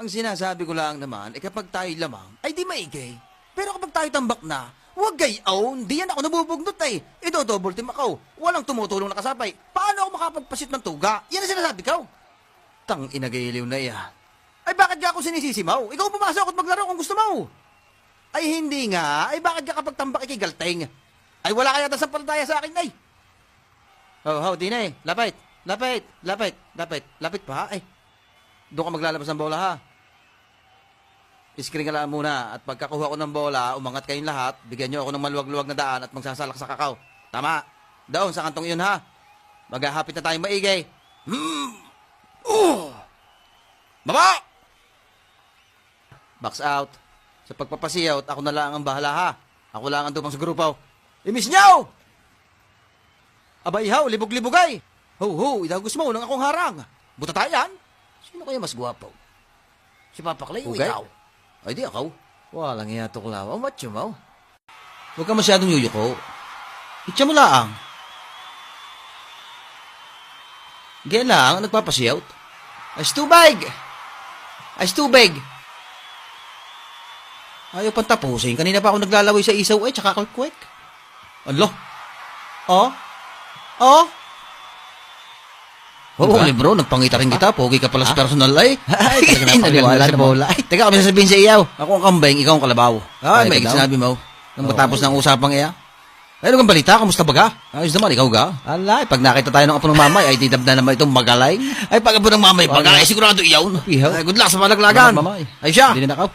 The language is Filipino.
Ang sinasabi ko lang naman, kapag tayo lamang, ay di maigay. Pero kapag tayo tambak na, huwag gayaw, di yan ako nabubugnot eh. Ito, double team ako. Walang tumutulong na kasabay. Paano ako makapagpasit ng tuga? Yan ang sinasabi ko. Tang inagiliw na yan. Ay bakit ka ako sinisisimaw? Ikaw pumasok at maglaro kung gusto mo. Ay hindi nga. Ay bakit ka kapag tambak ikigalteng? Ay wala kaya sa palataya sa akin ay. Di na eh. Lapit. Lapit pa ay. Doon ka maglalabas ng bola ha. Iskring ka lang muna at pagkakuha ko ng bola, umangat kayong lahat, bigyan nyo ako ng maluwag-luwag na daan at magsasalak sa kakao. Tama. Doon sa kantong iyon ha. Maghahapit na tayong maigay. Baba! Box out. Sa pagpapasiyaw, ako na lang ang bahala ha. Ako lang ang tupang sa grupo. Imis nyaw! Abay haw, libog-libogay. Ho, idagos mo nang akong harang. Buta tayan. Sino kaya mas guwapo? Si Papa Clay o ikaw? Ay di ako. Walang iya tuklaw. Ang macho mo. Huwag ka masyadong yuyuko. Itcha mo lang. Gaya lang, nagpapasiyot. Ayos tubig! Ayaw pang tapusin. Kanina pa ako naglalaway sa isaw ay tsaka kwek. Alo? Oh? Oo, bro, nagpangita rin kita. Pogi ka pala sa personal ay. Ay, naniwala sa bola. Ay, teka, kami sasabihin sa iyaw. Ako ang kambing, ikaw ang kalabaw. Ay, may sinabi mo. Nang matapos ng usapang iya. Ay, ano kang balita? Kamusta ba ka? Ayos naman, ikaw ga? Alay, pag nakita tayo ng apo ng mamay, ay didab na naman itong magalay. Ay, pag apo ng mamay, ay sigurado iyaw. Ay, good luck sa malaglagan. Ay, siya. Hindi na nakaw.